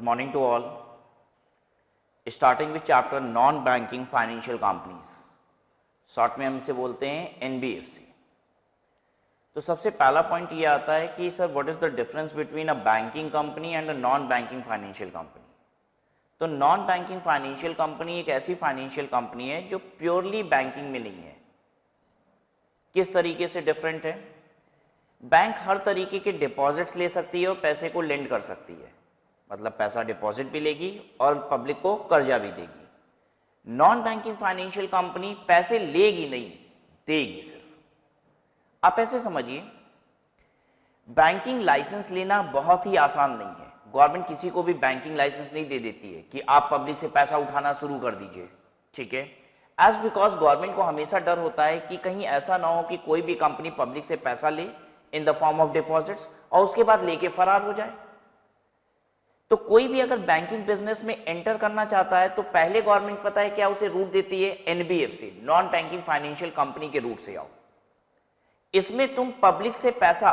Good morning to all. Starting with chapter non-banking financial companies, short में हम इसे बोलते हैं NBFC। तो सबसे पहला पॉइंट ये आता है कि sir what is the difference between a banking company and a non banking financial company. तो नॉन बैंकिंग फाइनेंशियल कंपनी एक ऐसी फाइनेंशियल कंपनी है जो प्योरली बैंकिंग में नहीं है। किस तरीके से डिफरेंट है? बैंक हर तरीके के डिपॉजिट्स ले सकती है और पैसे को लेंड कर सकती है, मतलब पैसा डिपॉजिट भी लेगी और पब्लिक को कर्जा भी देगी। नॉन बैंकिंग फाइनेंशियल कंपनी पैसे लेगी नहीं, देगी सिर्फ। आप ऐसे समझिए, बैंकिंग लाइसेंस लेना बहुत ही आसान नहीं है। गवर्नमेंट किसी को भी बैंकिंग लाइसेंस नहीं दे देती है कि आप पब्लिक से पैसा उठाना शुरू कर दीजिए, ठीक है। एज बिकॉज गवर्नमेंट को हमेशा डर होता है कि कहीं ऐसा ना हो कि कोई भी कंपनी पब्लिक से पैसा ले इन द फॉर्म ऑफ डिपॉजिट्स और उसके बाद लेके फरार हो जाए। तो कोई भी अगर बैंकिंग बिजनेस में एंटर करना चाहता है तो पहले गवर्नमेंट पता है क्या उसे रूट देती है? NBFC, non banking financial company के रूट से आओ। इसमें तुम पब्लिक से पैसा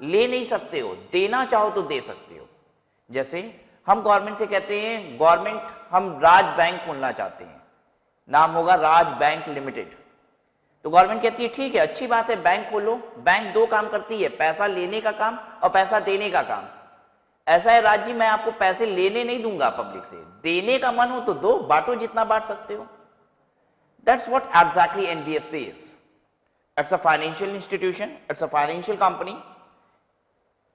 ले नहीं सकते हो, देना चाहो तो दे सकते हो। जैसे हम गवर्नमेंट से कहते हैं गवर्नमेंट हम राज बैंक खोलना चाहते हैं, नाम होगा राज बैंक लिमिटेड। तो गवर्नमेंट कहती है ठीक है, अच्छी बात है, बैंक खोलो। बैंक दो काम करती है, पैसा लेने का काम और पैसा देने का काम। ऐसा है राज जी, मैं आपको पैसे लेने नहीं दूंगा पब्लिक से, देने का मन हो तो दो, बांटो जितना बांट सकते हो। That's what exactly NBFC is. It's a financial institution, it's a financial company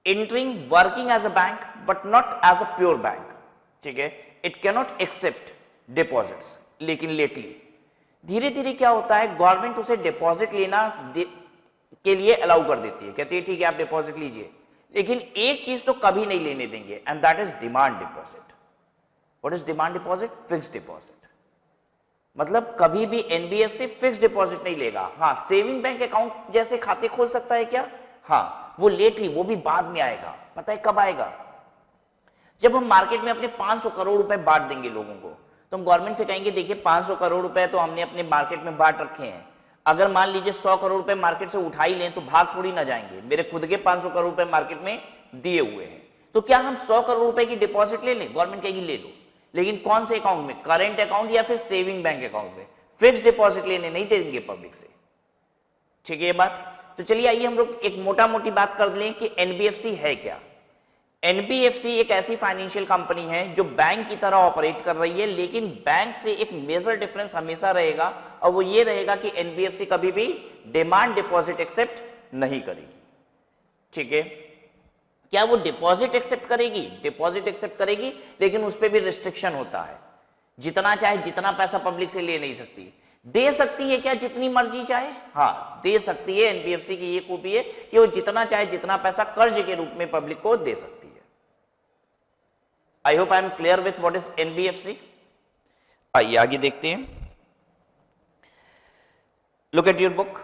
entering working as a bank but not as a pure bank, ठीक है। it cannot accept deposits। लेकिन लेटली धीरे धीरे क्या होता है, गवर्नमेंट उसे डिपॉजिट लेना के लिए अलाउ कर देती है, कहती है ठीक है आप डिपॉजिट लीजिए, लेकिन एक चीज तो कभी नहीं लेने देंगे, and that is demand deposit. What is demand deposit? Fixed deposit. मतलब कभी भी एनबीएफसी फिक्स्ड डिपॉजिट नहीं लेगा। हाँ, सेविंग बैंक अकाउंट जैसे खाते खोल सकता है क्या? हाँ, वो लेटली, वो भी बाद में आएगा। पता है कब आएगा? जब हम मार्केट में अपने 500 करोड़ रुपए बांट देंगे लोगों को, तो हम गवर्नमेंट से कहेंगे देखिए 500 करोड़ रुपए तो हमने अपने मार्केट में बांट रखे हैं, अगर मान लीजिए 100 करोड़ रुपए मार्केट से उठा ही लें तो भाग थोड़ी ना जाएंगे, मेरे खुद के 500 करोड़ रुपए मार्केट में दिए हुए हैं, तो क्या हम 100 करोड़ रुपए की डिपॉजिट ले लें? गवर्नमेंट कहेगी ले लो, लेकिन कौन से अकाउंट में? करेंट अकाउंट या फिर सेविंग बैंक अकाउंट में। फिक्स्ड डिपॉजिट लेने नहीं देंगे पब्लिक से, ठीक है ये बात। तो चलिए आइए हम लोग एक मोटा मोटी बात कर लें कि एनबीएफसी है क्या। एनबीएफसी एक ऐसी फाइनेंशियल कंपनी है जो बैंक की तरह ऑपरेट कर रही है, लेकिन बैंक से एक मेजर डिफरेंस हमेशा रहेगा, और वो ये रहेगा कि एनबीएफसी कभी भी डिमांड डिपॉजिट एक्सेप्ट नहीं करेगी, ठीक है। क्या वो डिपॉजिट एक्सेप्ट करेगी? डिपॉजिट एक्सेप्ट करेगी, लेकिन उस पर भी रिस्ट्रिक्शन होता है, जितना चाहे जितना पैसा पब्लिक से ले नहीं सकती। दे सकती है क्या जितनी मर्जी चाहे? हाँ, दे सकती है। एनबीएफसी की ये खूबी है कि वो जितना चाहे जितना पैसा कर्ज के रूप में पब्लिक को दे सकती है। I hope I am clear with what is NBFC. आइए आगे देखते हैं। Look at your book.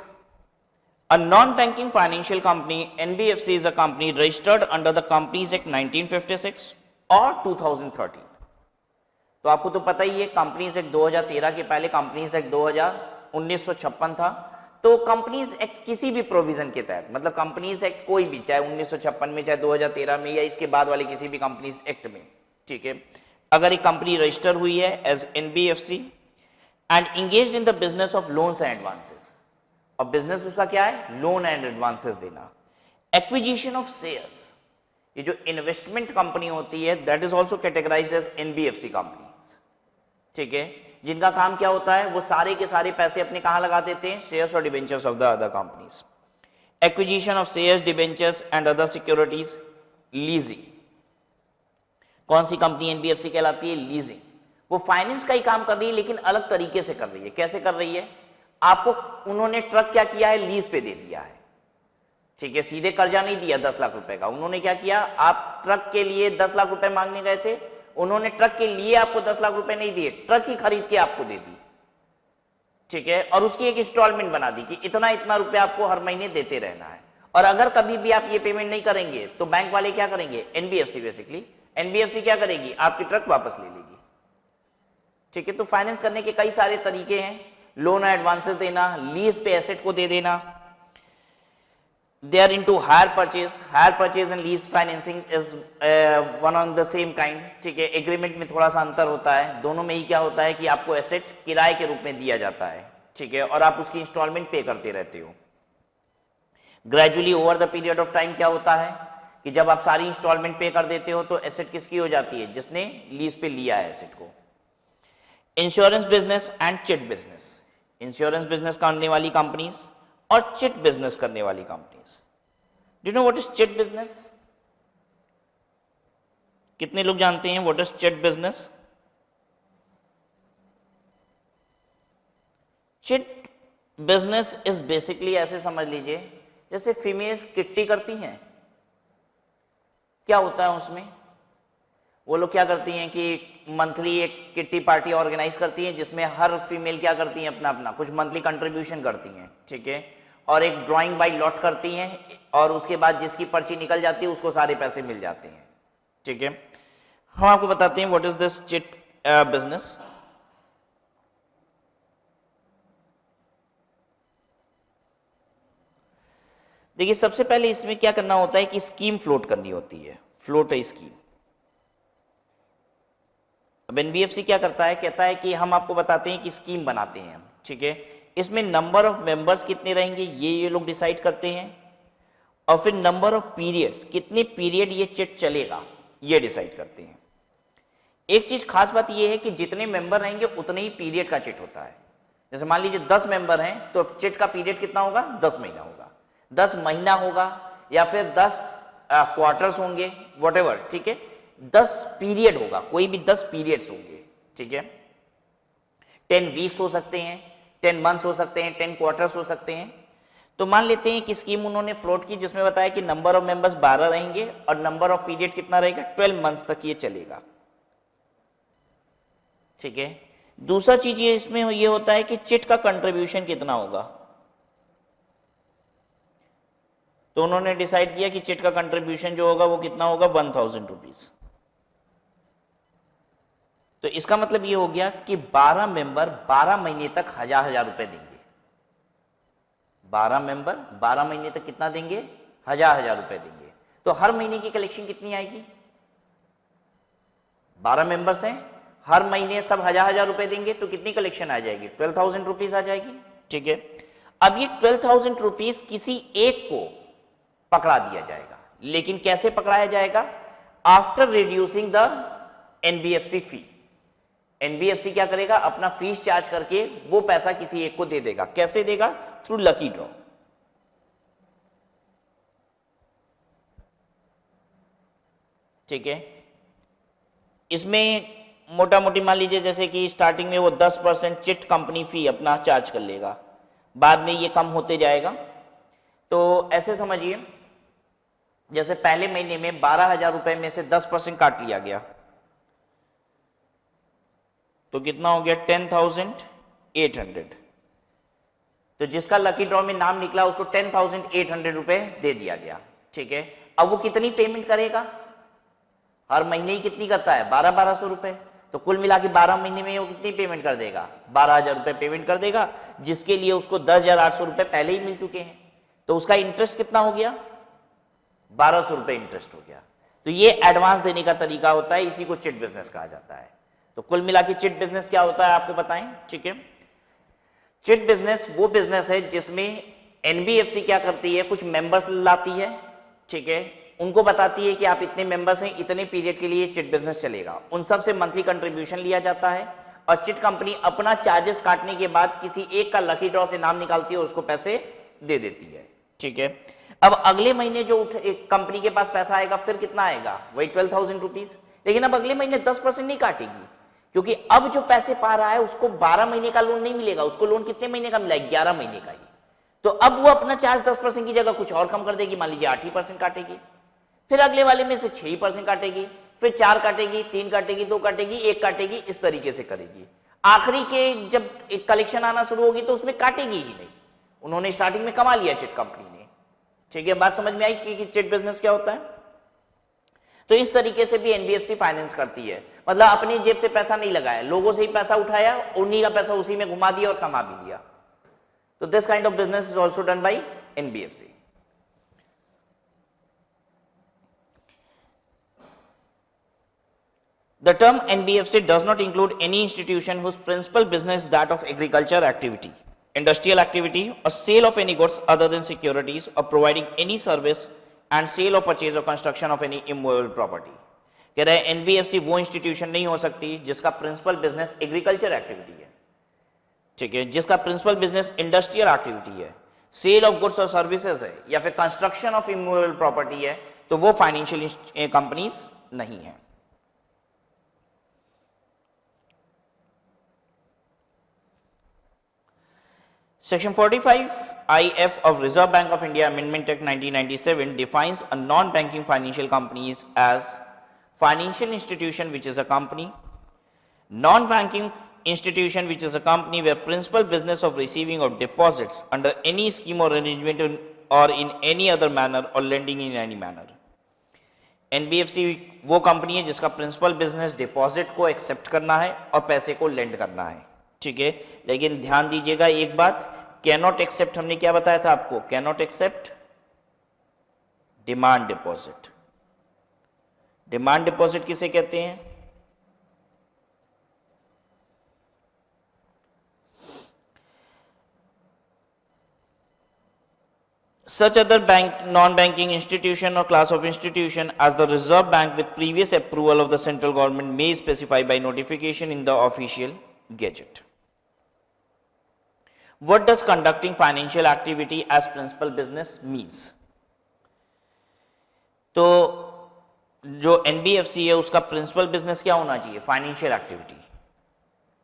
A non banking financial company NBFC is a company registered under the companies act 1956 और 2013। तो आपको तो पता ही है, कंपनीज एक्ट 2013 के पहले कंपनीज एक्ट 1956 था। तो कंपनीज एक्ट किसी भी प्रोविजन के तहत, मतलब कंपनीज एक्ट कोई भी, चाहे 1956 में, चाहे 2013 में, या इसके बाद वाले किसी भी कंपनीज एक्ट में, ठीक है, अगर एक कंपनी रजिस्टर हुई है as NBFC and engaged in the business of loans and advances, और बिजनेस उसका क्या है? लोन एंड एडवांसेस देना। एक्विजिशन ऑफ शेयर्स, ये जो इन्वेस्टमेंट कंपनी होती है that is also categorized as NBFC company, ठीक है, जिनका काम क्या होता है, वो सारे के सारे पैसे अपने कहां लगा देते हैं? शेयर्स और debentures of the other companies. Acquisition of shares, debentures and other securities. Leasing, कौन सी कंपनी एनबीएफसी कहलाती है? लीजिंग। वो फाइनेंस का ही काम कर रही है, लेकिन अलग तरीके से कर रही है। कैसे कर रही है? आपको उन्होंने ट्रक क्या किया है? लीज पे दे दिया है, ठीक है, सीधे कर्जा नहीं दिया 10 लाख रुपए का। उन्होंने क्या किया, आप ट्रक के लिए 10 लाख रुपए मांगने गए थे, उन्होंने ट्रक के लिए आपको 10 लाख रुपए नहीं दिए, ट्रक ही खरीद के आपको दे दी, ठीक है, और उसकी एक इंस्टॉलमेंट बना दी कि इतना इतना रुपया आपको हर महीने देते रहना है, और अगर कभी भी आप ये पेमेंट नहीं करेंगे तो बैंक वाले क्या करेंगे? एनबीएफसी बेसिकली, एनबीएफसी क्या करेगी? आपकी ट्रक वापस ले लेगी, ठीक है। तो फाइनेंस करने के कई सारे तरीके हैं, लोन एडवांसेस देना, लीज पे एसेट को दे देना। they are into hire purchase and lease financing is one on the same kind, ठीक है। एग्रीमेंट में थोड़ा सा अंतर होता है, दोनों में ही क्या होता है कि आपको एसेट किराए के रूप में दिया जाता है, ठीक है, और आप उसकी इंस्टॉलमेंट पे करते रहते हो। Gradually over the period of time क्या होता है कि जब आप सारी इंस्टॉलमेंट पे कर देते हो तो एसेट किसकी हो जाती है, जिसने लीज पे लिया है एसेट को। Insurance business and chit business, insurance business करने वाली कंपनीज और चिट बिजनेस करने वाली companies. Do you know what is chit business? कितने लोग जानते हैं what is chit business? Chit business is basically ऐसे समझ लीजिए जैसे फीमेल्स किट्टी करती हैं। क्या होता है उसमें, वो लोग क्या करती हैं कि मंथली एक किट्टी पार्टी ऑर्गेनाइज करती हैं जिसमें हर फीमेल क्या करती हैं, अपना अपना कुछ मंथली कंट्रीब्यूशन करती हैं, ठीक है, और एक ड्राइंग बाय लॉट करती हैं और उसके बाद जिसकी पर्ची निकल जाती है उसको सारे पैसे मिल जाते हैं, ठीक है। हम आपको बताते हैं what is this chit business. देखिए सबसे पहले इसमें क्या करना होता है कि स्कीम फ्लोट करनी होती है, फ्लोट है स्कीम। अब एनबीएफसी क्या करता है, कहता है कि हम आपको बताते हैं कि स्कीम बनाते हैं हम, ठीक है, इसमें नंबर ऑफ मेंबर्स कितने रहेंगे ये लोग डिसाइड करते हैं, और फिर नंबर ऑफ पीरियड्स, कितने पीरियड ये चिट चलेगा ये डिसाइड करते हैं। एक चीज खास बात ये है कि जितने मेंबर रहेंगे उतने ही पीरियड का चिट होता है। जैसे मान लीजिए 10 मेंबर हैं तो चिट का पीरियड कितना होगा, 10 महीना होगा, 10 महीना होगा या फिर 10 क्वार्टर्स होंगे, व्हाटएवर, ठीक है, 10 पीरियड होगा, कोई भी 10 पीरियड्स होंगे, ठीक है। 10 वीक्स हो सकते हैं, 10 मंथ्स हो सकते हैं, 10 क्वार्टर्स हो सकते हैं। तो मान लेते हैं कि स्कीम उन्होंने फ्लोट की जिसमें बताया कि नंबर ऑफ मेंबर्स 12 रहेंगे और नंबर ऑफ पीरियड कितना रहेगा, 12 मंथ्स तक ये चलेगा, ठीक है। दूसरा चीज ये इसमें ये होता है कि चिट का कंट्रीब्यूशन कितना होगा। तो उन्होंने डिसाइड किया कि चिट का कंट्रीब्यूशन जो होगा वो कितना होगा, 1000 रुपीज। तो इसका मतलब ये हो गया कि 12 मेंबर 12 महीने तक 1000 रुपए देंगे। 12 मेंबर 12 महीने तक कितना देंगे, 1000 रुपए देंगे। तो हर महीने की कलेक्शन कितनी आएगी, 12 मेंबर्स हैं, हर महीने सब 1000 रुपए देंगे तो कितनी कलेक्शन आ जाएगी, 12,000 रुपीज आ जाएगी, ठीक है। अब ये 12,000 रुपीज किसी एक को पकड़ा दिया जाएगा, लेकिन कैसे पकड़ाया जाएगा, after reducing the NBFC fee. NBFC क्या करेगा, अपना फीस चार्ज करके वो पैसा किसी एक को दे देगा। कैसे देगा, थ्रू लकी ड्रॉ, ठीक है। इसमें मोटा मोटी मान लीजिए जैसे कि स्टार्टिंग में वो 10% चिट कंपनी फी अपना चार्ज कर लेगा, बाद में ये कम होते जाएगा। तो ऐसे समझिए जैसे पहले महीने में 12,000 रुपए में से 10% काट लिया गया तो कितना हो गया, 10,800। तो जिसका लकी ड्रॉ में नाम निकला उसको 10,800 रुपए दे दिया गया, ठीक है। अब वो कितनी पेमेंट करेगा, हर महीने ही कितनी करता है, 1200 रुपए। तो कुल मिला के 12 महीने में वो कितनी पेमेंट कर देगा, 12,000 रुपए पेमेंट कर देगा, जिसके लिए उसको 10,800 रुपए पहले ही मिल चुके हैं। तो उसका इंटरेस्ट कितना हो गया, 1200 रुपए इंटरेस्ट हो गया। तो ये एडवांस देने का तरीका होता है, इसी को चिट बिजनेस कहा जाता है। तो कुल मिला के चिट बिजनेस क्या होता है आपको बताएं, ठीक है। चिट बिजनेस वो बिजनेस है जिसमें एनबीएफसी क्या करती है, कुछ मेंबर्स लाती है, ठीक है, उनको बताती है कि आप इतने मेंबर्स हैं, इतने पीरियड के लिए चिट बिजनेस चलेगा। उन सब से मंथली कंट्रीब्यूशन लिया जाता है और चिट कंपनी अपना चार्जेस काटने के बाद किसी एक का लकी ड्रॉ से नाम निकालती है, उसको पैसे दे देती है, ठीक है। अब अगले महीने जो कंपनी के पास पैसा आएगा फिर कितना आएगा, वही 12,000 रुपीज। लेकिन अब अगले महीने 10% नहीं काटेगी, क्योंकि अब जो पैसे पा रहा है उसको 12 महीने का लोन नहीं मिलेगा, उसको लोन कितने महीने का मिला है, 11 महीने का ही। तो अब वो अपना चार्ज 10% की जगह कुछ और कम कर देगी, मान लीजिए 8% काटेगी, फिर अगले वाले में से 6% काटेगी, फिर 4 काटेगी, 3 काटेगी, 2 काटेगी, 1 काटेगी, इस तरीके से करेगी। आखिरी के जब एक कलेक्शन आना शुरू होगी तो उसमें काटेगी ही नहीं। उन्होंने स्टार्टिंग में कमा लिया चिट कंपनी ने, ठीक है। बात समझ में आई कि चिट बिजनेस क्या होता है। तो इस तरीके से भी एनबीएफसी फाइनेंस करती है, मतलब अपनी जेब से पैसा नहीं लगाया, लोगों से ही पैसा उठाया, उन्हीं का पैसा उसी में घुमा दिया और कमा भी लिया। तो this kind of business is also done by NBFC. The term NBFC does not include any institution whose principal business is that of agriculture activity, industrial activity, or sale of any goods other than securities, or providing any service and sale or purchase or construction of any immovable property. कह रहे हैं NBFC वो institution नहीं हो सकती जिसका principal business agriculture activity है, ठीक है, जिसका प्रिंसिपल बिजनेस इंडस्ट्रियल एक्टिविटी है, सेल ऑफ गुड्स और सर्विसेज है, या फिर कंस्ट्रक्शन ऑफ इमूवेबल प्रॉपर्टी है, तो वो फाइनेंशियल कंपनीज नहीं है. Section 45 IF of Reserve Bank of India Amendment Act 1997 defines a non-banking financial companies as financial institution which is a company, non-banking institution which is a company where principal business of receiving of deposits under any scheme or arrangement or in any other manner or lending in any manner. NBFC वो company है जिसका principal business deposit को accept करना है और पैसे को land करना है, ठीक है. लेकिन ध्यान दीजिएगा एक बात, कैनॉट एक्सेप्ट हमने क्या बताया था आपको, cannot accept demand deposit. Demand deposit किसे कहते हैं, such other non-banking institution or class of institution as the Reserve Bank with previous approval of the central government may specify by notification in the official gazette. What does conducting financial activity as principal business means? तो जो NBFC है उसका principal business क्या होना चाहिए, financial activity.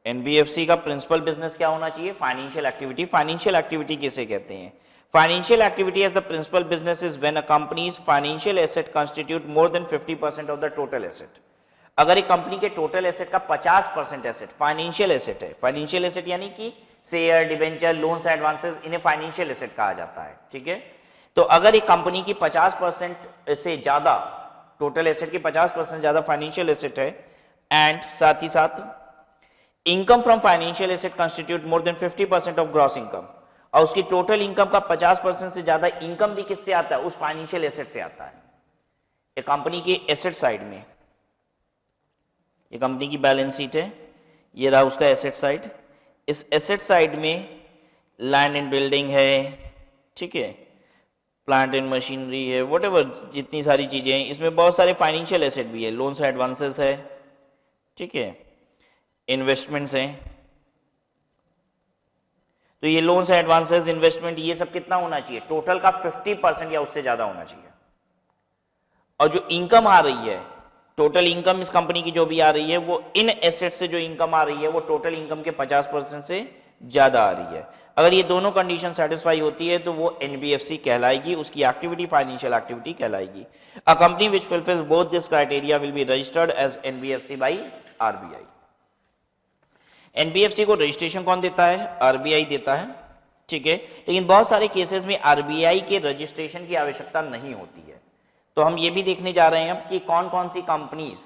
NBFC का principal business क्या होना चाहिए, फाइनेंशियल एक्टिविटी. फाइनेंशियल एक्टिविटी किसे कहते हैं, financial activity as the principal business is when a companies financial asset constitute more than 50% of the total asset. अगर एक कंपनी के टोटल एसेट का 50% एसेट फाइनेंशियल एसेट है, फाइनेंशियल एसेट यानी कि शेयर, डिबेंचर, लोन्स, एडवांसेस, इन्हें financial asset कहा जाता है, ठीक है. तो अगर एक कंपनी की 50% से ज्यादा टोटल एसेट की 50% ज्यादा फाइनेंशियल एसेट है एंड साथ ही साथ income from financial asset constitute more than 50% of gross income, और उसकी टोटल इनकम का 50% से ज्यादा इनकम भी किससे आता है, उस फाइनेंशियल एसेट से आता है. एक कंपनी की एसेट साइड में, ये कंपनी की बैलेंस शीट है, ये रहा उसका एसेट साइड. इस एसेट साइड में लैंड एंड बिल्डिंग है, ठीक है, प्लांट एंड मशीनरी है, व्हाटएवर जितनी सारी चीजें हैं, इसमें बहुत सारे फाइनेंशियल एसेट भी है, लोन्स एडवांसेस है, ठीक है, इन्वेस्टमेंट्स हैं. तो ये लोन्स एडवांसेस, इन्वेस्टमेंट, ये सब कितना होना चाहिए, टोटल का 50% या उससे ज्यादा होना चाहिए. और जो इनकम आ रही है, टोटल इनकम इस कंपनी की जो भी आ रही है, वो इन एसेट से जो इनकम आ रही है वो टोटल इनकम के 50% से ज्यादा आ रही है. अगर ये दोनों कंडीशन सेटिस्फाई होती है तो वो एनबीएफसी कहलाएगी, उसकी एक्टिविटी फाइनेंशियल एक्टिविटी कहलाएगी. A company which fulfils both this criteria will be registered as NBFC by RBI. NBFC को रजिस्ट्रेशन कौन देता है, आरबीआई देता है, ठीक है. लेकिन बहुत सारे केसेस में आरबीआई के रजिस्ट्रेशन की आवश्यकता नहीं होती है. तो हम ये भी देखने जा रहे हैं अब कि कौन कौन सी कंपनीज,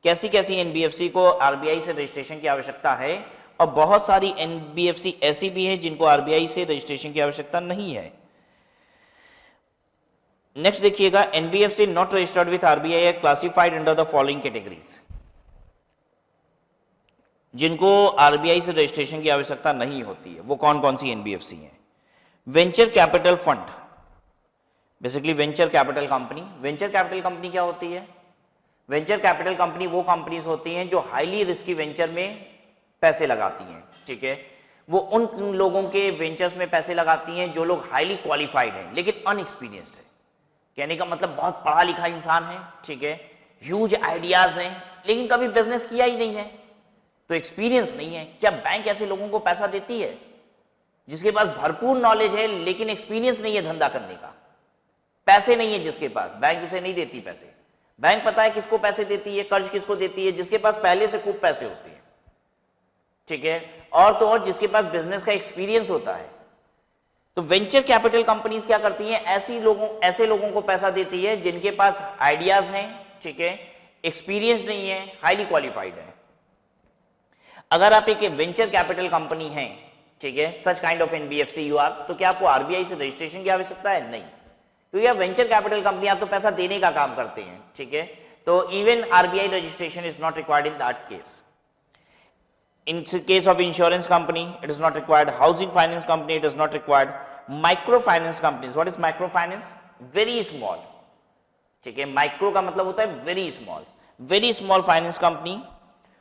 कैसी कैसी एनबीएफसी को आरबीआई से रजिस्ट्रेशन की आवश्यकता है, और बहुत सारी एनबीएफसी ऐसी भी है जिनको आरबीआई से रजिस्ट्रेशन की आवश्यकता नहीं है. नेक्स्ट देखिएगा, NBFC not registered with RBI are classified under the following categories. जिनको आरबीआई से रजिस्ट्रेशन की आवश्यकता नहीं होती है वो कौन कौन सी एनबीएफसी हैं. Venture capital fund, basically venture capital company. Venture capital company क्या होती है, वेंचर कैपिटल कंपनी वो कंपनीज होती हैं जो हाईली रिस्की वेंचर में पैसे लगाती हैं, ठीक है. वो उन लोगों के वेंचर्स में पैसे लगाती हैं जो लोग हाईली क्वालिफाइड हैं लेकिन अनएक्सपीरियंस्ड है. कहने का मतलब बहुत पढ़ा लिखा इंसान है, ठीक है, ह्यूज आइडियाज हैं लेकिन कभी बिजनेस किया ही नहीं है, तो एक्सपीरियंस नहीं है. क्या बैंक ऐसे लोगों को पैसा देती है जिसके पास भरपूर नॉलेज है लेकिन एक्सपीरियंस नहीं है धंधा करने का, पैसे नहीं है जिसके पास, बैंक उसे नहीं देती पैसे. बैंक पता है किसको पैसे देती है, कर्ज किसको देती है, जिसके पास पहले से खूब पैसे होते हैं, ठीक है, और तो और जिसके पास बिजनेस का एक्सपीरियंस होता है. तो वेंचर कैपिटल कंपनीज क्या करती हैं, ऐसे लोगों को पैसा देती है जिनके पास आइडियाज हैं, ठीक है, एक्सपीरियंस नहीं है, हाईली क्वालिफाइड है. अगर आप एक वेंचर कैपिटल कंपनी है, ठीक है, such kind of NBFC you are, तो क्या आपको आरबीआई से रजिस्ट्रेशन की आवश्यकता है, नहीं, क्योंकि आप वेंचर कैपिटल कंपनी, आप तो पैसा देने का काम करते हैं, ठीक है. तो even RBI registration is not required in that case. In case of insurance company, it is not required. Housing finance company, it is not required. Microfinance companies, what is microfinance? Very small. ठीक है, micro का मतलब होता है very small. Very small finance company.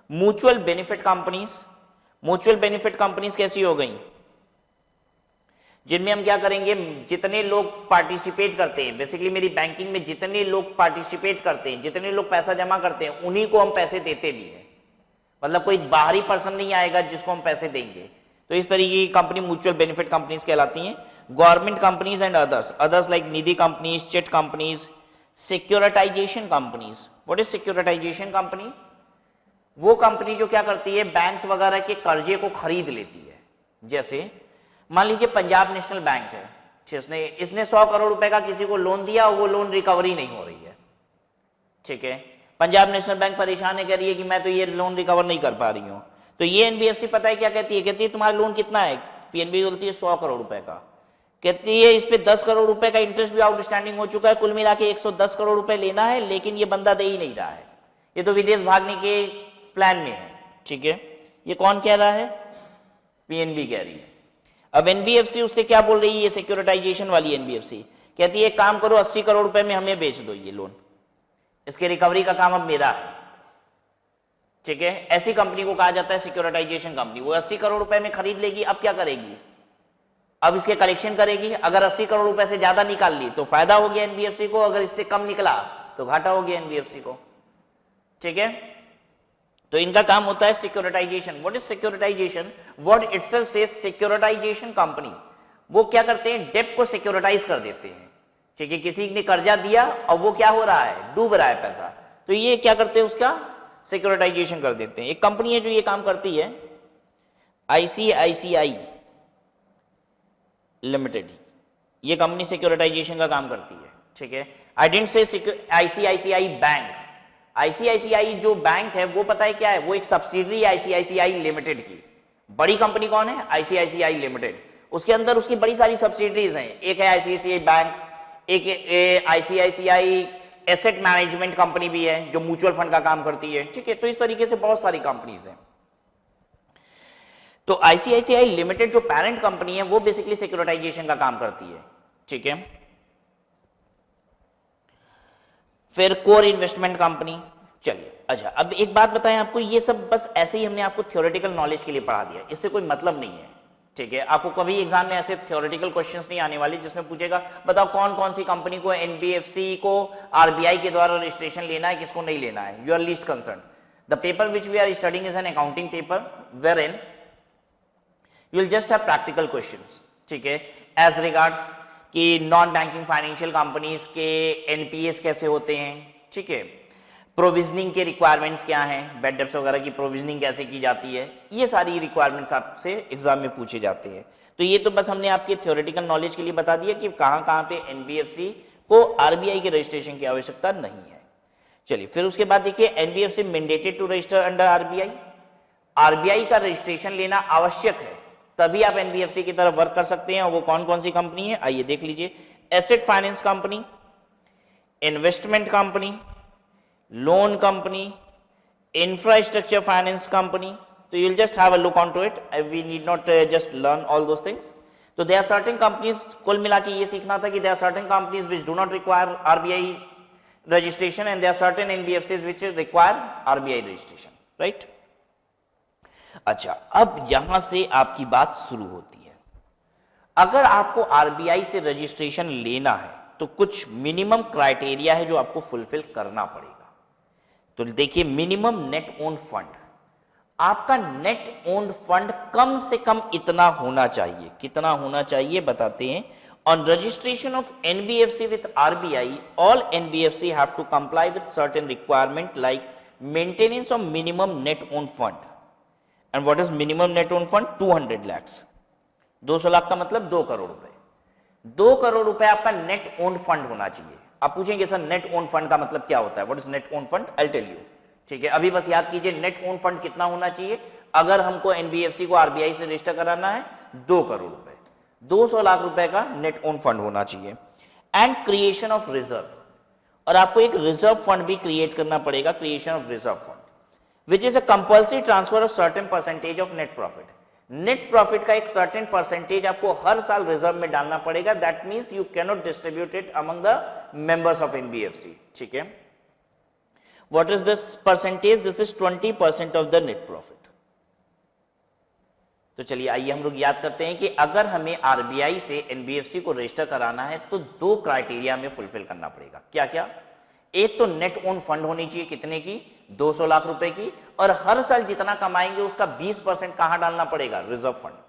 Mutual benefit companies. Mutual benefit companies कैसी हो गई? जिनमें हम क्या करेंगे, जितने लोग पार्टिसिपेट करते हैं, बेसिकली मेरी बैंकिंग में जितने लोग पार्टिसिपेट करते हैं, जितने लोग पैसा जमा करते हैं, उन्हीं को हम पैसे देते भी हैं. मतलब कोई बाहरी पर्सन नहीं आएगा जिसको हम पैसे देंगे. तो इस तरीके की कंपनी म्यूचुअल बेनिफिट कंपनीज कहलाती हैं. Government companies and others like Nidhi companies, chit companies, securitization companies. What is securitization company? वो कंपनी जो क्या करती है, बैंक्स वगैरह के कर्जे को खरीद लेती है. जैसे मान लीजिए पंजाब नेशनल बैंक है, इसने 100 करोड़ रुपए का किसी को लोन दिया और वो लोन रिकवरी नहीं हो रही है. ठीक है, पंजाब नेशनल बैंक परेशान है, कह रही है कि मैं तो ये लोन रिकवर नहीं कर पा रही हूं. तो ये एनबीएफसी पता है क्या कहती है? कहती है तुम्हारा लोन कितना है? पीएनबी बोलती है 100 करोड़ रुपए का. कहती है इस पे 10 करोड़ रुपए का इंटरेस्ट भी आउटस्टैंडिंग हो चुका है, कुल मिला के 110 करोड़ रुपए लेना है, लेकिन ये बंदा दे ही नहीं रहा है, ये तो विदेश भागने के प्लान में है. ठीक है, ये कौन कह रहा है? पीएनबी कह रही है. अब एनबीएफसी उससे क्या बोल रही है? ये सिक्योरिटाइजेशन वाली एनबीएफसी कहती है एक काम करो, 80 करोड़ रुपए में हमें बेच दो ये लोन, इसके रिकवरी का काम अब मेरा है. ठीक है, ऐसी कंपनी को कहा जाता है सिक्योरिटाइजेशन कंपनी. वो 80 करोड़ रुपए में खरीद लेगी, अब क्या करेगी? अब इसके कलेक्शन करेगी. अगर 80 करोड़ रुपए से ज्यादा निकाल ली तो फायदा हो गया एनबीएफसी को, अगर इससे कम निकला तो घाटा हो गया एनबीएफसी को. ठीक है, तो इनका काम होता है securitization. What is securitization? Word itself says securitization company. वो क्या करते हैं? डेब्ट को सिक्योरिटाइज कर देते हैं. ठीक है, किसी ने कर्जा दिया और वो क्या हो रहा है? डूब रहा है पैसा, तो ये क्या करते हैं? उसका सिक्योरिटाइजेशन कर देते हैं. एक कंपनी है जो ये काम करती है, आईसीआईसीआई लिमिटेड. ये कंपनी सिक्योरिटाइजेशन का काम करती है. ठीक है, I didn't say ICICI bank. ICICI जो बैंक है वो पता है क्या है? वो एक सब्सिडरी आईसीआईसीआई लिमिटेड की. बड़ी कंपनी कौन है? ICICI limited. उसके अंदर उसकी बड़ी सारी सब्सिडरीज हैं. एक है आईसीआईसीआई बैंक, एक आईसीआईसीआई एसेट मैनेजमेंट कंपनी भी है जो म्यूचुअल फंड का काम करती है. ठीक है, तो इस तरीके से बहुत सारी कंपनीज हैं. तो आईसीआईसीआई लिमिटेड जो पेरेंट कंपनी है वो बेसिकली सिक्योरिटाइजेशन का काम करती है. ठीक है, फिर कोर इन्वेस्टमेंट कंपनी. चलिए, अच्छा अब एक बात बताएं आपको, ये सब बस ऐसे ही हमने आपको थ्योरेटिकल नॉलेज के लिए पढ़ा दिया, इससे कोई मतलब नहीं है. ठीक है, आपको कभी एग्जाम में ऐसे थ्योरेटिकल क्वेश्चंस नहीं आने वाले जिसमें पूछेगा बताओ कौन कौन सी कंपनी को, एनबीएफसी को आरबीआई के द्वारा रजिस्ट्रेशन लेना है, किसको नहीं लेना है. You are least concern. The paper which we are studying is an accounting paper where in you will just have practical questions. ठीक है, एज रिगार्ड्स कि नॉन बैंकिंग फाइनेंशियल कंपनीज के एनपीएस कैसे होते हैं. ठीक है, प्रोविजनिंग के रिक्वायरमेंट्स क्या हैं, बैड डेब्ट्स वगैरह की प्रोविजनिंग कैसे की जाती है, ये सारी रिक्वायरमेंट्स आपसे एग्जाम में पूछे जाते हैं. तो ये तो बस हमने आपके थ्योरेटिकल नॉलेज के लिए बता दिया कि कहाँ कहाँ पे एनबीएफसी को आरबीआई के रजिस्ट्रेशन की आवश्यकता नहीं है. चलिए, फिर उसके बाद देखिए NBFC mandated to register under RBI. RBI का रजिस्ट्रेशन लेना आवश्यक है, तभी आप एनबीएफसी की तरफ वर्क कर सकते हैं. और वो कौन कौन सी कंपनी है आइए देख लीजिए. Asset finance company, investment company, loan company, infrastructure finance company. तो you'll just have a look onto it. We need not just learn all those things. So there are certain companies, कुल मिला के ये सीखना था कि there are certain companies which do not require RBI registration and there are certain NBFCs which require RBI registration, right? अच्छा, अब यहां से आपकी बात शुरू होती है. अगर आपको आरबीआई से रजिस्ट्रेशन लेना है तो कुछ मिनिमम क्राइटेरिया है जो आपको फुलफिल करना पड़ेगा. तो देखिए, मिनिमम नेट ओन फंड. आपका नेट ओन फंड कम से कम इतना होना चाहिए. कितना होना चाहिए बताते हैं. On registration of NBFC with RBI, all NBFC have to comply with certain requirement like maintenance of minimum net own fund. And what is minimum net own fund? 200 lakh. 200 lakh का मतलब 2 करोड़ रुपए. 2 करोड़ रुपए आपका नेट ओन फंड होना चाहिए. आप पूछेंगे sir net own fund का मतलब क्या होता है? What is net own fund? I tell you. ठीक है, अभी बस याद कीजिए नेट ओन फंड कितना होना चाहिए. अगर हमको एनबीएफसी को आरबीआई से रजिस्टर कराना है 2 करोड़ रुपए, 200 लाख रुपए का नेट ओन फंड होना चाहिए. And creation of reserve. और आपको एक रिजर्व फंड भी क्रिएट करना पड़ेगा, creation of reserve fund, which is a compulsory transfer of certain percentage of net profit. Net profit का एक सर्टेन परसेंटेज आपको हर साल रिजर्व में डालना पड़ेगा। That means you can not distribute it among the members of NBFC. ठीक है, what is this percentage? This is 20% of the net profit. तो चलिए आइए हम लोग याद करते हैं कि अगर हमें आरबीआई से एनबीएफसी को रजिस्टर कराना है तो दो क्राइटेरिया हमें फुलफिल करना पड़ेगा। क्या क्या? एक तो नेट ओन फंड होनी चाहिए, कितने की? 200 लाख रुपए की, और हर साल जितना कमाएंगे उसका 20% कहां डालना पड़ेगा? रिजर्व फंड में।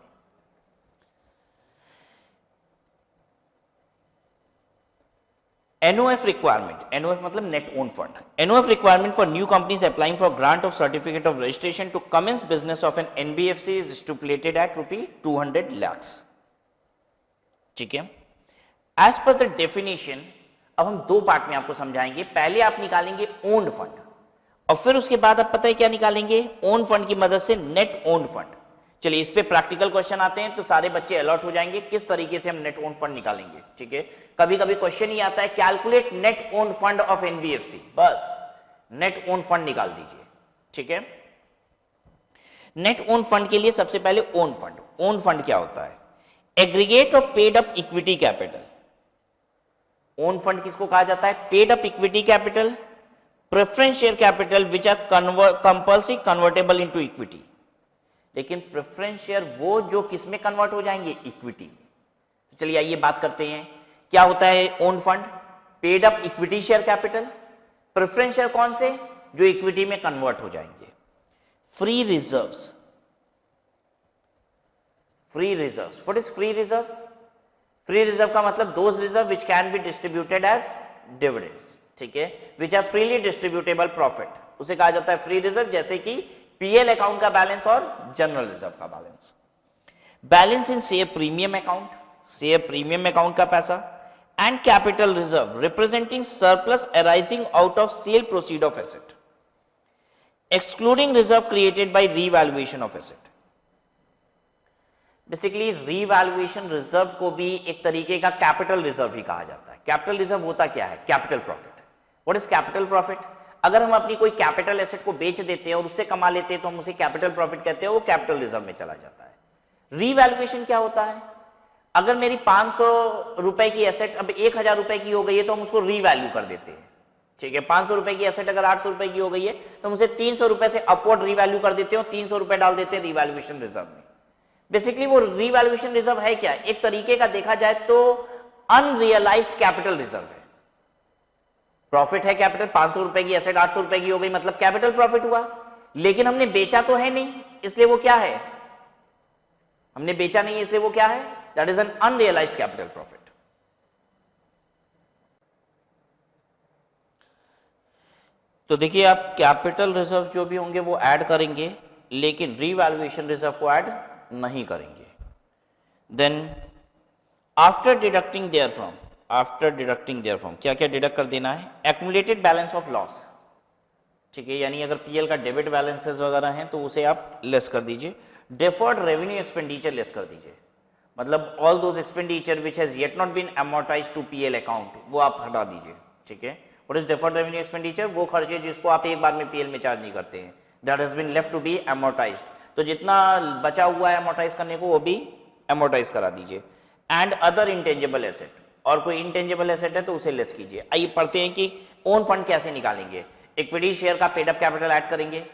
NOF requirement, NOF मतलब net own fund. NOF requirement for new companies applying for grant of certificate of registration to commence business of an NBFC is stipulated at ₹200 lakhs. ठीक है, as per the definition, अब हम दो part में आपको समझाएंगे। पहले आप निकालेंगे ओन्ड फंड और फिर उसके बाद आप पता है क्या निकालेंगे? ओन फंड की मदद से नेट ओन्ड फंड। चलिए इस पे प्रैक्टिकल क्वेश्चन आते हैं तो सारे बच्चे अलर्ट हो जाएंगे किस तरीके से हम नेट ओन फंड निकालेंगे। ठीक है, कभी कभी क्वेश्चन ही आता है calculate net own fund of NBFC, बस नेट ओन फंड निकाल दीजिए। ठीक है, नेट ओन फंड के लिए सबसे पहले ओन फंड। ओन फंड क्या होता है? Aggregate of paid up equity capital. Own fund किसको कहा जाता है? Paid up equity capital, preference share capital which are compulsory convertible into equity. लेकिन प्रेफरेंस शेयर वो जो किस में कन्वर्ट हो जाएंगे? इक्विटी में। तो चलिए आइए बात करते हैं क्या होता है own fund. Paid up equity share capital. Preference share कौन से? जो इक्विटी में कन्वर्ट हो जाएंगे। Free reserves. Free reserves, what is free reserve? Free reserve का मतलब those reserve which can be distributed as dividends. ठीक है, which are freely distributable profit, उसे कहा जाता है फ्री रिजर्व। जैसे कि पीएल अकाउंट का बैलेंस और जनरल रिजर्व का balance. Balance in share premium account, share premium account का पैसा, and capital reserve representing surplus arising out of cell proceed of asset, excluding reserve created by revaluation of asset. Basically revaluation reserve को भी एक तरीके का capital reserve ही कहा जाता है। कैपिटल रिजर्व होता क्या है? Capital profit. What is capital profit? अगर हम अपनी कोई कैपिटल एसेट को बेच देते हैं और उससे कमा लेते हैं तो हम उसे कैपिटल प्रॉफिट कहते हैं, वो कैपिटल रिजर्व में चला जाता है। रीवैल्यूएशन क्या होता है? अगर मेरी 500 रुपए की एसेट अब 1000 रुपए की हो गई है तो हम उसको रीवैल्यू कर देते हैं। ठीक है, 500 रुपए की एसेट अगर 800 रुपए की हो गई है तो हम उसे 300 रुपए से अपवर्ड रीवैल्यू कर देते हैं और 300 रुपए डाल देते हैं रीवैल्यूएशन रिजर्व में। बेसिकली वो रीवैल्यूएशन रिजर्व है क्या? एक तरीके का देखा जाए तो अनरियलाइज्ड कैपिटल रिजर्व है। प्रॉफिट है कैपिटल, 500 रुपए की एसेट 800 रुपए की हो गई मतलब कैपिटल प्रॉफिट हुआ, लेकिन हमने बेचा तो है नहीं, इसलिए वो क्या है? हमने बेचा नहीं है इसलिए वो क्या है? That is an unrealised capital profit. तो देखिए आप कैपिटल रिजर्व जो भी होंगे वो ऐड करेंगे, लेकिन रीवैल्यूएशन रिजर्व को ऐड नहीं करेंगे। Then after deducting therefrom, after deducting therefrom क्या क्या डिडक्ट कर देना है? Accumulated balance of loss. ठीक है, यानी अगर पीएल का डेबिट बैलेंसेस वगैरह हैं तो उसे आप लेस कर दीजिए। डेफर्ड रेवेन्यू एक्सपेंडिचर लेस कर दीजिए, मतलब all those expenditure which has yet not been amortised to PL account वो आप हटा दीजिए। ठीक है, what is deferred revenue expenditure? वो खर्चे जिसको आप एक बार में पीएल में चार्ज नहीं करते हैं, that has been left to be amortised. तो जितना बचा हुआ है अमोर्टाइज करने को वो भी अमोर्टाइज करा दीजिए। एंड अदर इंटेंजिबल एसेट, और कोई इंटेंजिबल एसेट है तो उसे लेस कीजिए। आइए पढ़ते हैं कि ओन फंड कैसे निकालेंगे। इक्विटी शेयर का पेड अप कैपिटल ऐड करेंगे,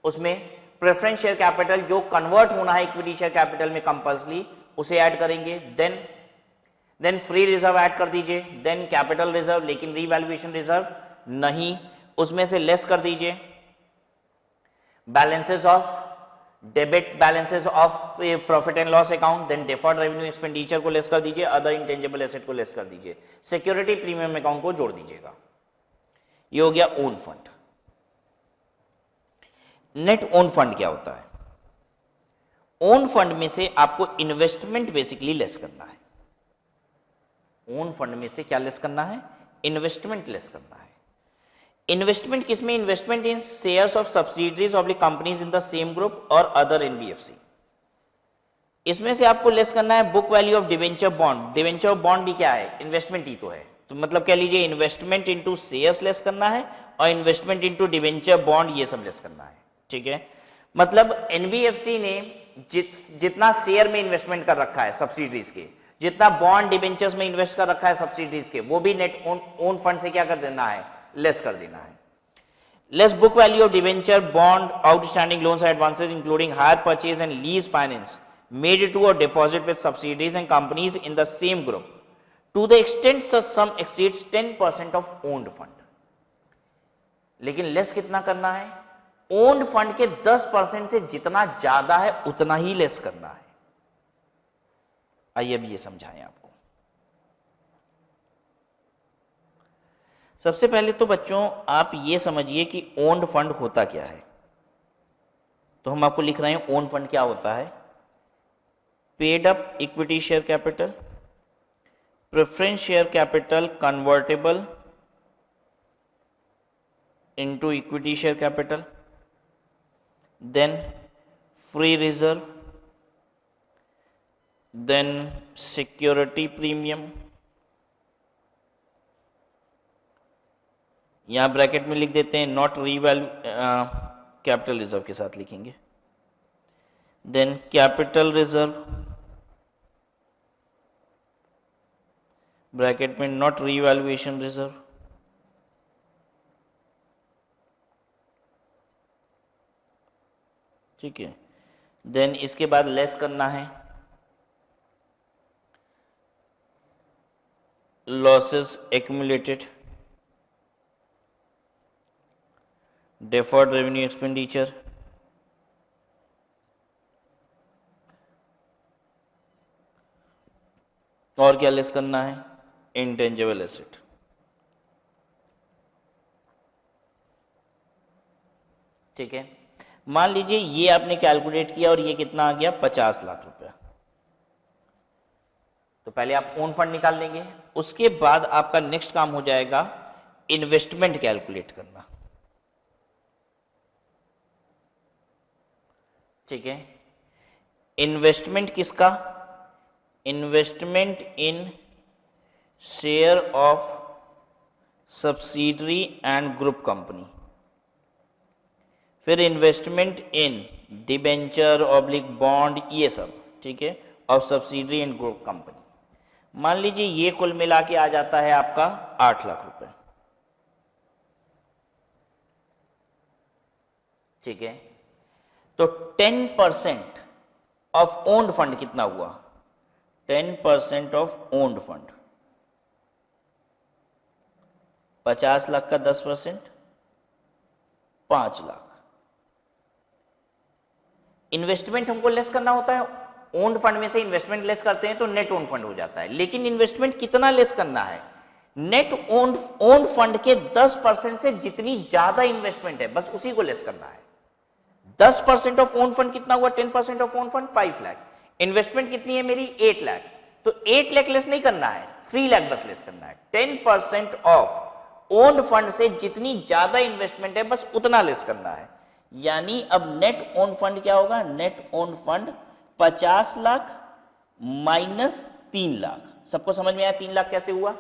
उसमें प्रेफरेंस शेयर कैपिटल जो कन्वर्ट होना है इक्विटी शेयर कैपिटल में कंपल्सरी उसे ऐड करेंगे। देन फ्री रिजर्व ऐड कर दीजिए, देन कैपिटल रिजर्व, लेकिन रीवैल्यूएशन रिजर्व नहीं, उसमें से लेस कर दीजिए। Balances of debit balances of profit and loss account, then deferred revenue expenditure को लेस कर दीजिए, अदर इंटेंजिबल एसेट को लेस कर दीजिए, सिक्योरिटी प्रीमियम अकाउंट को जोड़ दीजिएगा। ये हो गया own fund. Net own fund क्या होता है? ओन फंड में से आपको इन्वेस्टमेंट बेसिकली लेस करना है। ओन फंड में से क्या लेस करना है? इन्वेस्टमेंट लेस करना है। इन्वेस्टमेंट किसमें? Investment in shares of subsidiaries oblique companies in the same group और अदर एनबीएफसी। इसमें से आपको लेस करना है book value of debenture bond. Debenture bond भी क्या है? इन्वेस्टमेंट ही तो है। तो मतलब कह लीजिए इन्वेस्टमेंट इनटू शेयर्स लेस करना है और इन्वेस्टमेंट इनटू डिवेंचर बॉन्ड ये सब लेस करना है, ठीक है। मतलब एनबीएफसी ने जितना शेयर में इन्वेस्टमेंट कर रखा है सब्सिडीज के, जितना बॉन्ड डिवेंचर्स में इन्वेस्ट कर रखा है सब्सिडीज के, वो भी नेट ओन फंड से क्या कर देना है, लेस कर देना है। Less book value of debenture bond outstanding loans and advances including hire purchase and lease finance made to or deposit with subsidiaries and companies in the same group to the extent such sum exceeds 10% of owned fund। लेकिन less कितना करना है, owned fund के 10% से जितना ज्यादा है उतना ही लेस करना है। आइए अब ये समझाएं आपको। सबसे पहले तो बच्चों आप ये समझिए कि ओन्ड फंड होता क्या है। तो हम आपको लिख रहे हैं ओन्ड फंड क्या होता है। Paid up equity share capital, preference share capital convertible into equity share capital, then free reserve, then security premium, यहां ब्रैकेट में लिख देते हैं नॉट रीवैल्यू, कैपिटल रिजर्व के साथ लिखेंगे, देन कैपिटल रिजर्व ब्रैकेट में नॉट रीवैल्यूएशन रिजर्व, ठीक है। देन इसके बाद लेस करना है losses accumulated, deferred revenue expenditure, और क्या लेस करना है, इंटेंजिबल एसेट। ठीक है, मान लीजिए ये आपने कैलकुलेट किया और ये कितना आ गया 50 लाख रुपया। तो पहले आप ओन फंड निकाल लेंगे, उसके बाद आपका नेक्स्ट काम हो जाएगा इन्वेस्टमेंट कैलकुलेट करना, ठीक है। इन्वेस्टमेंट किसका, investment in share of subsidiary and group company, फिर investment in debenture oblique bond, ये सब, ठीक है, of subsidiary and group company. मान लीजिए ये कुल मिला के आ जाता है आपका 8 लाख रुपए, ठीक है। तो 10% ऑफ ओन्ड फंड कितना हुआ, 10% ऑफ ओन्ड फंड 50 लाख का 10% 5 लाख। इन्वेस्टमेंट हमको लेस करना होता है, ओन्ड फंड में से इन्वेस्टमेंट लेस करते हैं तो नेट ओन्ड फंड हो जाता है। लेकिन इन्वेस्टमेंट कितना लेस करना है, नेट ओन्ड फंड के 10% से जितनी ज्यादा इन्वेस्टमेंट है बस उसी को लेस करना है। 10% ऑफ ओन्ड फंड कितना हुआ, 10% of owned fund 5 lakh, investment कितनी है मेरी 8 लाख, तो 8 लाख लेस नहीं करना है, 3 लाख बस लेस करना है। 10% ऑफ ओन्ड फंड से जितनी ज्यादा इन्वेस्टमेंट है बस उतना लेस करना है। यानी अब नेट ओन फंड क्या होगा, net own fund 50 lakh minus 3 lakh. सबको समझ में आया 3 लाख कैसे हुआ।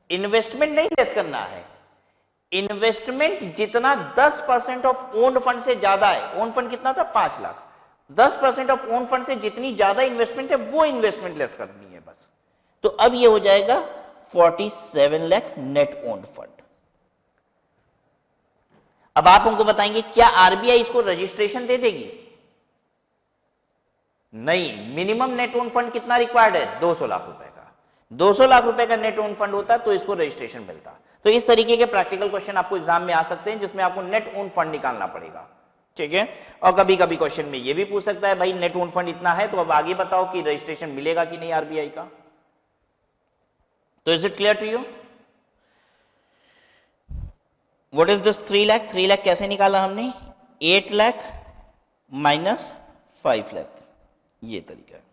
इन्वेस्टमेंट नहीं लेस करना है, इन्वेस्टमेंट जितना 10% ऑफ ओन फंड से ज्यादा है, ओन फंड कितना था 5 लाख, 10% ऑफ ओन फंड से जितनी ज्यादा इन्वेस्टमेंट है वो इन्वेस्टमेंट लेस करनी है बस। तो अब ये हो जाएगा 47 लाख नेट ओन फंड। अब आप हमको बताएंगे क्या आरबीआई इसको रजिस्ट्रेशन दे देगी, नहीं। मिनिमम नेट ओन फंड कितना रिक्वायर्ड है, 200 लाख रुपए का। 200 लाख रुपए का नेट ओन फंड होता तो इसको रजिस्ट्रेशन मिलता। तो इस तरीके के प्रैक्टिकल क्वेश्चन आपको एग्जाम में आ सकते हैं जिसमें आपको नेट ओन फंड निकालना पड़ेगा, ठीक है। और कभी कभी क्वेश्चन में यह भी पूछ सकता है भाई नेट ओन फंड इतना है तो अब आगे बताओ कि रजिस्ट्रेशन मिलेगा कि नहीं आरबीआई का। तो is it clear to you. What is this 3 lakh, 3 lakh कैसे निकाला हमने, 8 लाख माइनस 5 लाख, ये तरीका है।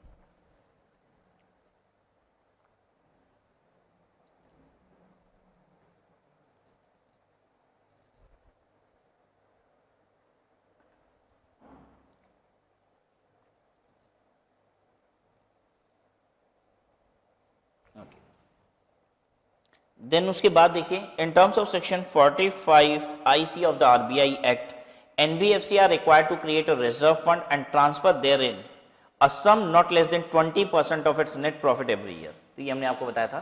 देन उसके बाद देखिए, in terms of section 45 IC of the RBI act, NBFC are required to create a reserve fund and transfer therein a sum not less than 20% of its net profit every year. तो ये हमने आपको बताया था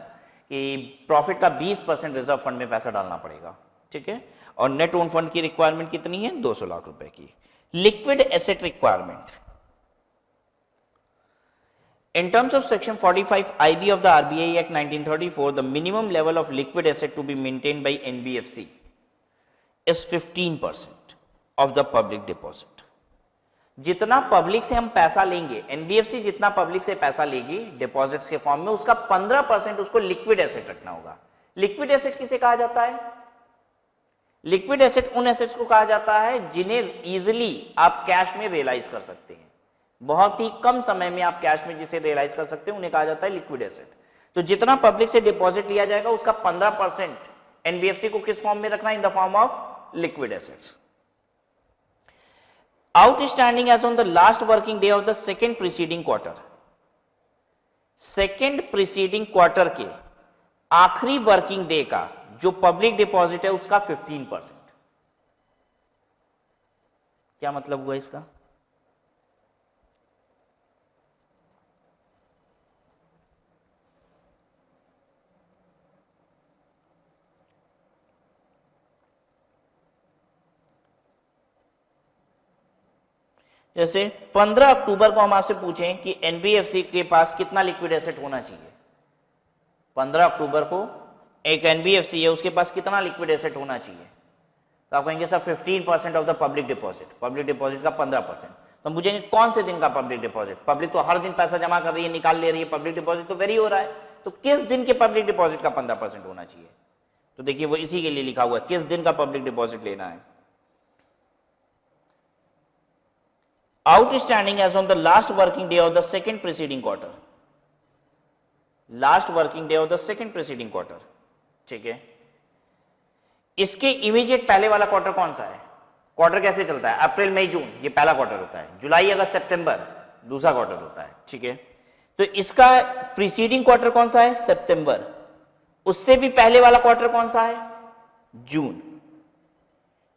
कि profit का 20% reserve fund में पैसा डालना पड़ेगा, ठीक है। और नेट ओन फंड की रिक्वायरमेंट कितनी है? 200 लाख रुपए की। Liquid asset requirement, in terms of section 45 IB of the RBI Act 1934, the minimum level of liquid asset to be maintained by NBFC is 15% of the public deposit. जितना public से हम पैसा लेंगे, NBFC जितना पब्लिक से पैसा लेगी deposits के फॉर्म में, उसका 15% उसको लिक्विड एसेट रखना होगा। लिक्विड एसेट किसे कहा जाता है? लिक्विड एसेट उन एसेट्स को कहा जाता है जिन्हें इजिली आप कैश में रियलाइज कर सकते हैं, बहुत ही कम समय में आप कैश में जिसे रियलाइज कर सकते हैं उन्हें कहा जाता है लिक्विड एसेट। तो जितना पब्लिक से डिपॉजिट लिया जाएगा उसका 15% एनबीएफसी को किस फॉर्म में रखना? In the form of liquid assets. Outstanding as on the last working day of the second preceding quarter, second preceding quarter के आखिरी वर्किंग डे का जो पब्लिक डिपॉजिट है उसका 15%। क्या मतलब हुआ इसका? जैसे 15 अक्टूबर को हम आपसे पूछें कि एनबीएफसी के पास कितना लिक्विड एसेट होना चाहिए, 15 अक्टूबर को एक एनबीएफसी है उसके पास कितना लिक्विड एसेट होना चाहिए, तो आप कहेंगे sir 15% of the public deposit, public deposit का 15%। तो हम पूछेंगे कौन से दिन का पब्लिक डिपॉजिट? पब्लिक तो हर दिन पैसा जमा कर रही है, निकाल ले रही है, पब्लिक डिपॉजिट तो वेरी हो रहा है, तो किस दिन के पब्लिक डिपॉजिट का 15% होना चाहिए? तो देखिए वो इसी के लिए लिखा हुआ है, किस दिन का पब्लिक डिपॉजिट लेना है। Outstanding as on the last working day of the second preceding quarter, last working day of the second preceding quarter, ठीक है। इसके इमीडिएट पहले वाला क्वार्टर कौन सा है? क्वार्टर कैसे चलता है? अप्रैल मई जून ये पहला क्वार्टर होता है, जुलाई अगस्त सितंबर दूसरा क्वार्टर होता है, ठीक है। तो इसका प्रीसीडिंग क्वार्टर कौन सा है? सितंबर। उससे भी पहले वाला क्वार्टर कौन सा है? जून।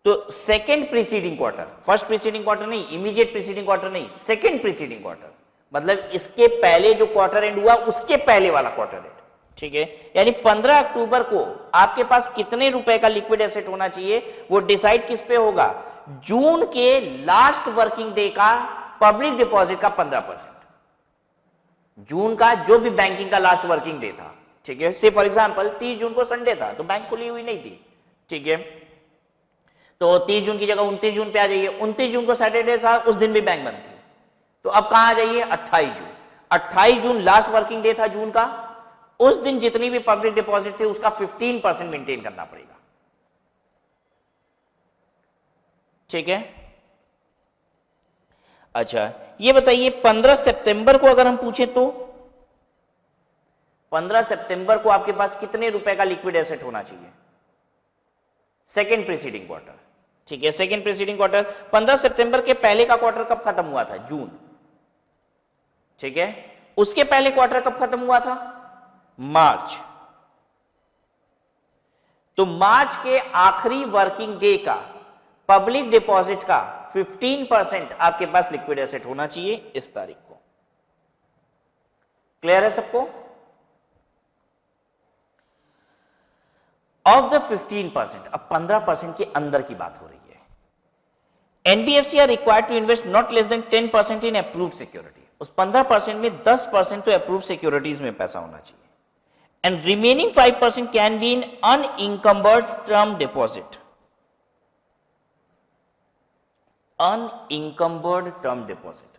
तो second preceding quarter, first preceding quarter नहीं, इमीडिएट प्रीसीडिंग क्वार्टर नहीं, सेकेंड प्रीसीडिंग क्वार्टर, मतलब इसके पहले जो क्वार्टर एंड हुआ उसके पहले वाला क्वार्टर एंड, ठीक है। यानी 15 अक्टूबर को आपके पास कितने रुपए का लिक्विड एसेट होना चाहिए वो डिसाइड किस पे होगा? जून के लास्ट वर्किंग डे का पब्लिक डिपॉजिट का 15%, जून का जो भी बैंकिंग का लास्ट वर्किंग डे था, ठीक है। से फॉर एग्जांपल 30 जून को संडे था तो बैंक खुली हुई नहीं थी, ठीक है, तो 30 जून की जगह 29 जून पे आ जाइए। 29 जून को सैटरडे था, उस दिन भी बैंक बंद थी, तो अब कहां आ जाइए? 28 जून। 28 जून लास्ट वर्किंग डे था जून का, उस दिन जितनी भी पब्लिक डिपॉजिट थे उसका 15% मेंटेन करना पड़ेगा, ठीक है। अच्छा ये बताइए 15 सितंबर को अगर हम पूछें तो 15 सितंबर को आपके पास कितने रुपए का लिक्विड एसेट होना चाहिए? सेकेंड प्रीसीडिंग क्वार्टर, ठीक है। सेकेंड प्रीसीडिंग क्वार्टर 15 सितंबर के पहले का क्वार्टर कब खत्म हुआ था? जून, ठीक है। उसके पहले क्वार्टर कब खत्म हुआ था? मार्च। तो मार्च के आखिरी वर्किंग डे का पब्लिक डिपॉजिट का 15% आपके पास लिक्विड एसेट होना चाहिए इस तारीख को। क्लियर है सबको? ऑफ द 15%, अब 15% के अंदर की बात हो रही है। NBFC are required to invest not less than 10% in approved security, उस 15% में 10% तो अप्रूव्ड सिक्योरिटीज में पैसा होना चाहिए, and remaining 5% can be in unencumbered term deposit. Unencumbered term deposit,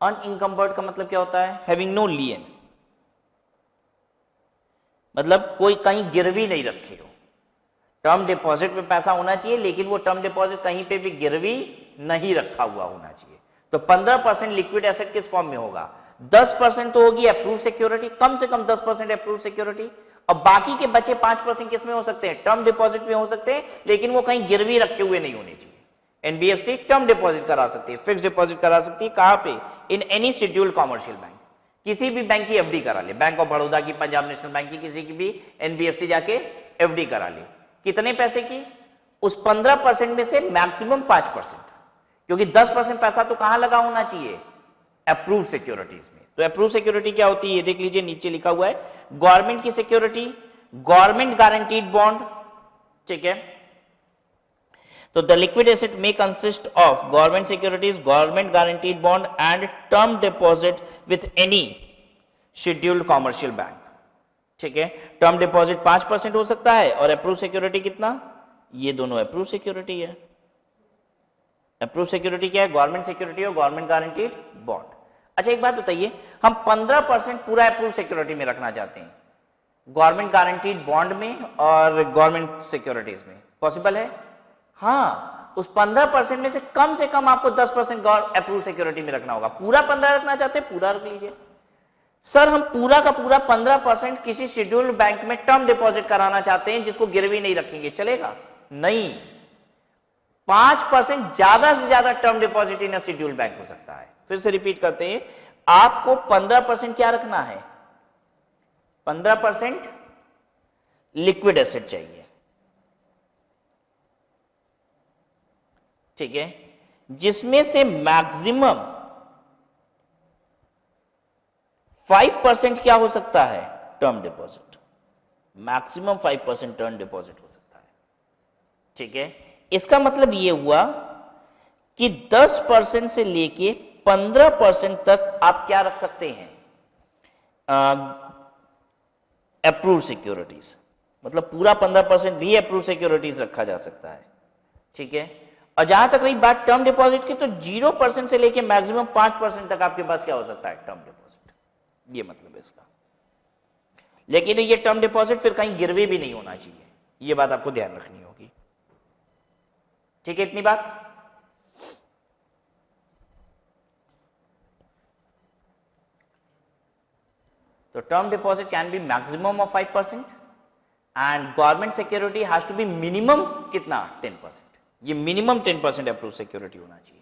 unencumbered का मतलब क्या होता है? हैविंग नो लियन, मतलब कोई कहीं गिरवी नहीं रखे हो। टर्म डिपॉजिट में पैसा होना चाहिए लेकिन वो टर्म डिपॉजिट कहीं पे भी गिरवी नहीं रखा हुआ होना चाहिए। तो 15% लिक्विड एसेट किस फॉर्म में होगा? 10% तो होगी अप्रूव सिक्योरिटी, कम से कम 10% अप्रूव सिक्योरिटी, और बाकी के बचे 5% किस में हो सकते हैं? टर्म डिपॉजिट में हो सकते हैं, लेकिन वो कहीं गिरवी रखे हुए नहीं होने चाहिए। एनबीएफसी टर्म डिपॉजिट करा सकती है, फिक्स डिपॉजिट करा सकती है, कहां पे? In any scheduled commercial bank, किसी भी बैंक की एफडी करा ले, बैंक ऑफ बड़ौदा की, पंजाब नेशनल बैंक की, किसी की भी एनबीएफसी जाके एफडी करा ले, कितने पैसे की? उस 15% में से मैक्सिमम 5%, क्योंकि 10% पैसा तो कहां लगा होना चाहिए? अप्रूव सिक्योरिटीज में। तो अप्रूव सिक्योरिटी क्या होती है ये देख लीजिए, नीचे लिखा हुआ है, गवर्नमेंट की सिक्योरिटी, गवर्नमेंट गारंटीड बॉन्ड, ठीक है। तो the liquid asset may consist of government securities, government guaranteed bond and term deposit with any scheduled commercial bank, ठीक है। टर्म डिपॉजिट 5% हो सकता है और अप्रूव सिक्योरिटी कितना? ये दोनों अप्रूव सिक्योरिटी है। अप्रूव सिक्योरिटी क्या है? गवर्नमेंट सिक्योरिटी और गवर्नमेंट गारंटीड बॉन्ड। अच्छा एक बात बताइए, हम 15% पूरा अप्रूव सिक्योरिटी में रखना चाहते हैं, गवर्नमेंट गारंटीड बॉन्ड में और गवर्नमेंट सिक्योरिटीज में, पॉसिबल है? हाँ, उस 15% में से कम आपको 10% अप्रूव सिक्योरिटी में रखना होगा। पूरा 15 रखना चाहते हैं, पूरा रख लीजिए। सर हम पूरा का पूरा 15% किसी शेड्यूल्ड बैंक में टर्म डिपॉजिट कराना चाहते हैं जिसको गिरवी नहीं रखेंगे, चलेगा? नहीं, 5% ज्यादा से ज्यादा term deposit in scheduled bank हो सकता है। फिर से रिपीट करते हैं, आपको 15% क्या रखना है? 15% लिक्विड एसेट चाहिए, ठीक है, जिसमें से मैक्सिमम 5% क्या हो सकता है? Term deposit. Maximum 5% term deposit हो सकता है, ठीक है। इसका मतलब यह हुआ कि 10% से लेके 15% तक आप क्या रख सकते हैं? अप्रूव सिक्योरिटीज, मतलब पूरा 15% भी अप्रूव सिक्योरिटीज रखा जा सकता है, ठीक है। और जहां तक रही बात टर्म डिपॉजिट की, तो 0% से लेके मैक्सिमम 5% तक आपके पास क्या हो सकता है? Term deposit. ये मतलब है इसका। लेकिन ये टर्म डिपॉजिट फिर कहीं गिरवी भी नहीं होना चाहिए, ये बात आपको ध्यान रखनी होगी, ठीक है। इतनी बात। तो term deposit can be maximum of 5% and government security has to be minimum कितना? 10%। ये मिनिमम 10% अप्रूव सिक्योरिटी होना चाहिए।